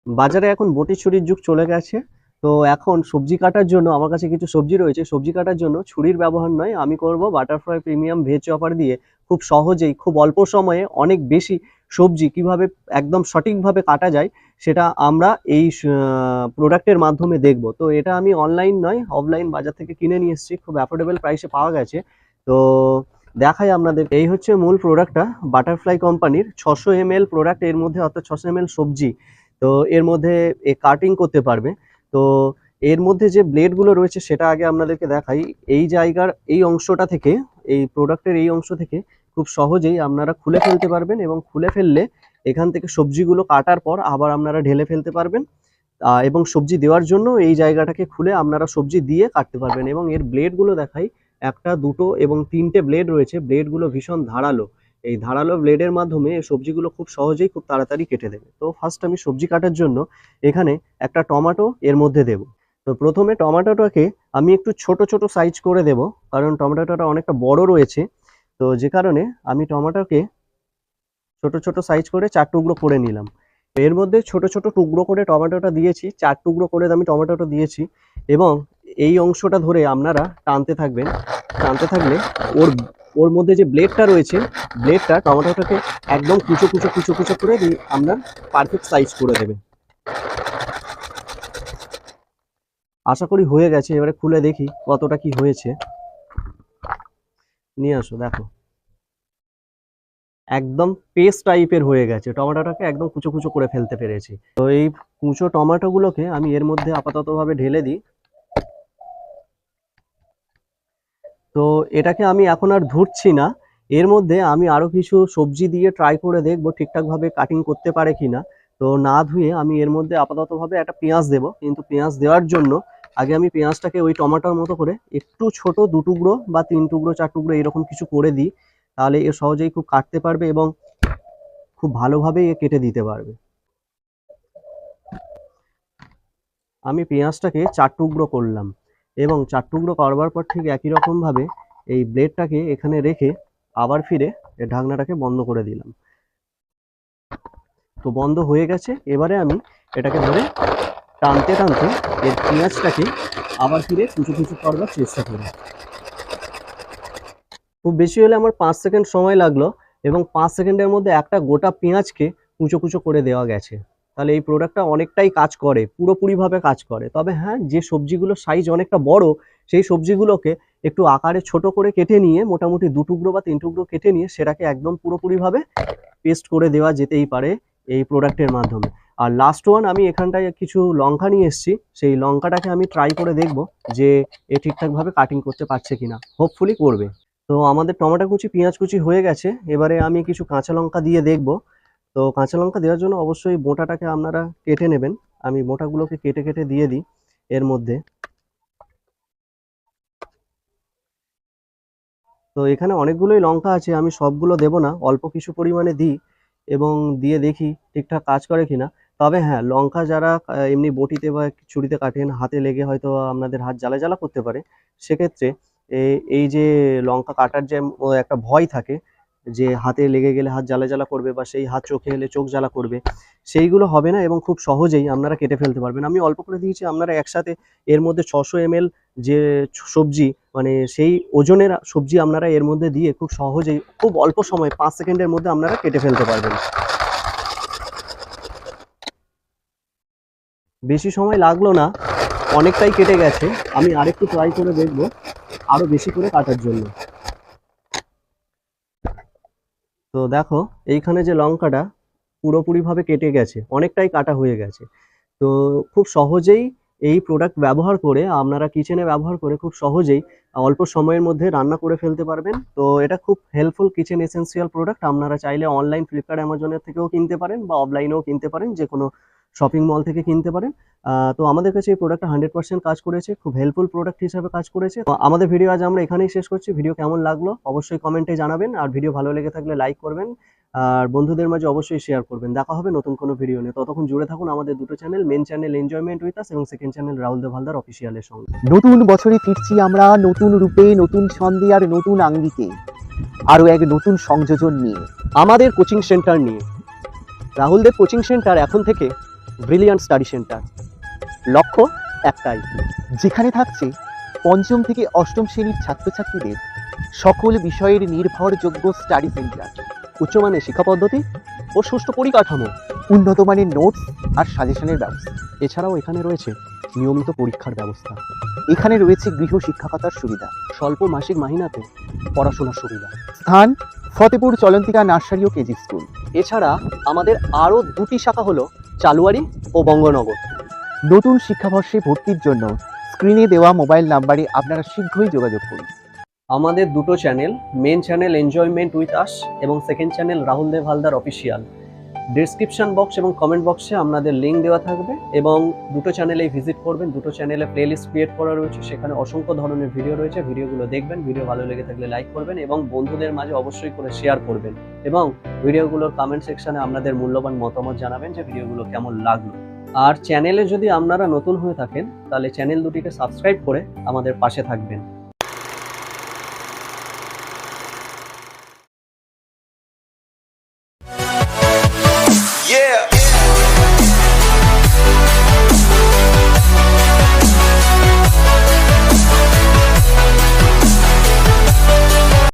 বাজারে এখন বটি ছুরির যুগ চলে গেছে। তো এখন সবজি কাটার জন্য আমার কাছে কিছু সবজি রয়েছে। সবজি কাটার জন্য ছুরির ব্যবহার নয়, আমি করব বাটারফ্লাই প্রিমিয়াম ভেজ চপার দিয়ে খুব সহজেই খুব অল্প সময়ে অনেক বেশি সবজি কিভাবে একদম সঠিকভাবে কাটা যায় সেটা আমরা এই প্রোডাক্টের মাধ্যমে দেখব। তো এটা আমি অনলাইন নয়, অফলাইন বাজার থেকে কিনে নিয়ে এসেছি, খুব অ্যাফোর্ডেবল প্রাইসে পাওয়া গেছে। তো দেখাই আপনাদের। এই হচ্ছে মূল প্রোডাক্টটা, বাটারফ্লাই কোম্পানির 600 ml প্রোডাক্ট, এর মধ্যে অর্থাৎ 600 ml সবজি। তো এর মধ্যে কাটিং করতে পারবে। তো এর মধ্যে যে ব্লেডগুলো রয়েছে সেটা আগে আপনাদেরকে দেখাই। এই জায়গার এই অংশটা থেকে, এই প্রোডাক্টের এই অংশ থেকে খুব সহজেই আপনারা খুলে ফেলতে পারবেন, এবং খুলে ফেললে এখান থেকে সবজিগুলো কাটার পর আবার আপনারা ঢেলে ফেলতে পারবেন। এবং সবজি দেওয়ার জন্য এই জায়গাটাকে খুলে আপনারা সবজি দিয়ে কাটতে পারবেন। এবং এর ব্লেডগুলো দেখাই, একটা, দুটো এবং তিনটে ব্লেড রয়েছে। ব্লেডগুলো ভীষণ ধারালো। এই ধারালো ব্লেডের মাধ্যমে সবজিগুলো খুব সহজেই খুব তাড়াতাড়ি কেটে দেবে। তো ফার্স্ট আমি সবজি কাটার জন্য এখানে একটা টমেটো এর মধ্যে দেব। তো প্রথমে টমেটোটাকে আমি একটু ছোট ছোট সাইজ করে দেব, কারণ টমেটোটা অনেকটা বড় রয়েছে। তো যে কারণে আমি টমেটোকে ছোট ছোট সাইজ করে 4 টুকরো করে নিলাম। এর মধ্যে ছোট ছোট টুকরো করে টমেটোটা দিয়েছি, 4 টুকরো করে আমি টমেটোটা দিয়েছি। এবং এই অংশটা ধরে আপনারা টানতে থাকবেন। টানতে থাকলে ওর ওর মধ্যে যে ব্লেডটা রয়েছে, ব্লেডটা টমেটোটাকে একদম কুচো কুচো কুচো কুচো করে আপনার পারফেক্ট সাইজ করে দেবে। আশা করি হয়ে গেছে। এবারে খুলে দেখি কতটা কি হয়েছে। নিয়ে আসো, দেখো একদম পেস্ট টাইপের হয়ে গেছে। টমেটোটাকে একদম কুচো কুচো করে ফেলতে পেরেছি। তো এই কুচো টমেটোগুলোকে আমি এর মধ্যে আপাততভাবে ঢেলে দিই। তো এটাকে আমি এখন আর ধুচ্ছি না। এর মধ্যে আমি আরো কিছু সবজি দিয়ে ট্রাই করে দেখবো ঠিকঠাকভাবে কাটিং করতে পারে কিনা। তো না ধুয়ে আমি এর মধ্যে আপাততভাবে একটা পেঁয়াজ দেবো, কিন্তু পেঁয়াজ দেওয়ার জন্য আগে আমি পেঁয়াজটাকে ওই টমেটোর মতো করে একটু ছোট 2 টুকরো বা 3 টুকরো 4 টুকরো এরকম কিছু করে দিই। তাহলে এ সহজেই খুব কাটতে পারবে এবং খুব ভালোভাবে এ কেটে দিতে পারবে। আমি পেঁয়াজটাকে 4 টুকরো করলাম, এবং 4 টুকরো করবার পর ঠিক একই রকমভাবে এই ব্লেডটাকে এখানে রেখে আবার ফিরে ঢাকনাটাকে বন্ধ করে দিলাম। তো বন্ধ হয়ে গেছে। এবারে আমি এটাকে ধরে টানতে টানতে এর পেঁয়াজটাকে আবার ফিরে কুচো কুচো করবার চেষ্টা করি। খুব বেশি হলে আমার 5 সেকেন্ড সময় লাগলো, এবং 5 সেকেন্ডের মধ্যে একটা গোটা পেঁয়াজকে কুচো কুচো করে দেওয়া গেছে। তাহলে এই প্রোডাক্টটা অনেকটাই কাজ করে, পুরোপুরিভাবে কাজ করে। তবে হ্যাঁ, যে সবজিগুলোর সাইজ অনেকটা বড়, সেই সবজিগুলোকে একটু আকারে ছোট করে কেটে নিয়ে, মোটামুটি 2 টুকরো বা 3 টুকরো কেটে নিয়ে সেটাকে একদম পুরোপুরিভাবে পেস্ট করে দেওয়া যেতেই পারে এই প্রোডাক্টের মাধ্যমে। আর লাস্ট ওয়ান, আমি এখানটায় কিছু লঙ্কা নিয়ে এসেছি। সেই লঙ্কাটাকে আমি ট্রাই করে দেখব যে এ ঠিকঠাকভাবে কাটিং করতে পারছে কিনা। হোপফুলি করবে। তো আমাদের টমেটো কুচি, পেঁয়াজ কুচি হয়ে গেছে। এবারে আমি কিছু কাঁচা লঙ্কা দিয়ে দেখব। তো কাঁচা লঙ্কা দেওয়ার জন্য অবশ্যই বোটাটাকে আপনারা কেটে নেবেন। আমি বোটাগুলোকে কেটে কেটে দিয়ে দিই এর মধ্যে। তো এখানে অনেকগুলোই লঙ্কা আছে, আমি সবগুলো দেব না, অল্প কিছু পরিমাণে দিই এবং দিয়ে দেখি ঠিকঠাক কাজ করে কিনা। তবে হ্যাঁ, লঙ্কা যারা এমনি বটিতে বা ছুরিতে কাটেন, হাতে লেগে হয়তো আপনাদের হাত জ্বালা জ্বালা করতে পারে। সেক্ষেত্রে এই যে লঙ্কা কাটার যে একটা ভয় থাকে, যে হাতে লেগে গেলে হাত জ্বালা জ্বালা করবে বা সেই হাত চোখে এলে চোখ জ্বালা করবে, সেইগুলো হবে না এবং খুব সহজেই আপনারা কেটে ফেলতে পারবেন। আমি অল্প করে দিয়েছি, আপনারা একসাথে এর মধ্যে 600 ml যে সবজি, মানে সেই ওজনের সবজি আপনারা এর মধ্যে দিয়ে খুব সহজেই খুব অল্প সময় 5 সেকেন্ডের মধ্যে আপনারা কেটে ফেলতে পারবেন। বেশি সময় লাগলো না, অনেকটাই কেটে গেছে। আমি আরেকটু ট্রাই করে দেখব আরো বেশি করে কাটার জন্য। তো দেখো, এইখানে যে লঙ্কাটা পুরোপুরিভাবে কেটে গেছে, অনেকটাই কাটা হয়ে গেছে। তো খুব সহজেই এই প্রোডাক্ট ব্যবহার করে আপনারা কিচেনে ব্যবহার করে খুব সহজেই অল্প সময়ের মধ্যে রান্না করে ফেলতে পারবেন। তো এটা খুব হেল্পফুল কিচেন এসেন্সিয়াল প্রোডাক্ট। আপনারা চাইলে অনলাইন ফ্লিপকার্ট, অ্যামাজনের থেকেও কিনতে পারেন বা অফলাইনেও কিনতে পারেন, যে কোনো শপিং মল থেকে কিনতে পারেন। তো আমাদের কাছে এই প্রোডাক্টটা 100% কাজ করেছে, খুব হেল্পফুল প্রোডাক্ট হিসাবে কাজ করেছে। তো আমাদের ভিডিও আজ আমরা এখানেই শেষ করছি। ভিডিও কেমন লাগলো অবশ্যই কমেন্টে জানাবেন, আর ভিডিও ভালো লেগে থাকলে লাইক করবেন। আর বন্ধুদের মাঝে অবশ্যই শেয়ার করবেন। দেখা হবে নতুন কোনো ভিডিও নিয়ে। ততক্ষণ জুড়ে থাকুন আমাদের দুটো channel, main channel enjoyment with us এবং সেকেন্ড চ্যানেল রাহুল দেব হালদার অফিসিয়ালের সঙ্গে। নতুন বছরে ফিরছি আমরা নতুন রূপে, নতুন ছন্দে আর নতুন আঙ্গিকে, আরো এক নতুন সংযোজন নিয়ে। আমাদের কোচিং সেন্টার নিয়ে রাহুল দেব কোচিং সেন্টার এখন থেকে ব্রিলিয়ান্ট স্টাডি সেন্টার। লক্ষ্য একটাই, যেখানে থাকছে পঞ্চম থেকে অষ্টম শ্রেণীর ছাত্রছাত্রীদের সকল বিষয়ের নির্ভরযোগ্য স্টাডি সেন্টার, উচ্চমানের শিক্ষা পদ্ধতি ও সুষ্ঠু পরিকাঠামো। উন্নত মানের নোটস আর সাজেশনের ব্যবস্থা। এছাড়াও এখানে রয়েছে নিয়মিত পরীক্ষার ব্যবস্থা। এখানে রয়েছে গৃহ শিক্ষকতার সুবিধা, স্বল্প মাসিক মাহিনাতে পড়াশোনার সুবিধা। স্থান ফতেপুর চলন্তিকা নার্সারি ও কেজি স্কুল। এছাড়া আমাদের আরও দুটি শাখা হলো চালুয়ারি ও বঙ্গনগর। নতুন শিক্ষাবর্ষে ভর্তির জন্য স্ক্রিনে দেওয়া মোবাইল নাম্বারে আপনারা শীঘ্রই যোগাযোগ করুন। আমাদের দুটো channel, main channel enjoyment with us এবং second channel Rahul Dev Haldar official. Description box এবং কমেন্ট বক্সে আপনাদের লিঙ্ক দেওয়া থাকবে এবং দুটো চ্যানেলেই ভিজিট করবেন। দুটো চ্যানেলে প্লেলিস্ট ক্রিয়েট করা রয়েছে, সেখানে অসংখ্য ধরনের ভিডিও রয়েছে। ভিডিওগুলো দেখবেন, ভিডিও ভালো লেগে থাকলে লাইক করবেন এবং বন্ধুদের মাঝে অবশ্যই করে শেয়ার করবেন এবং ভিডিওগুলোর কমেন্ট সেকশনে আপনাদের মূল্যবান মতামত জানাবেন যে ভিডিওগুলো কেমন লাগলো। আর চ্যানেলে যদি আপনারা নতুন হয়ে থাকেন তাহলে চ্যানেল দুটিকে সাবস্ক্রাইব করে আমাদের পাশে থাকবেন। Yeah.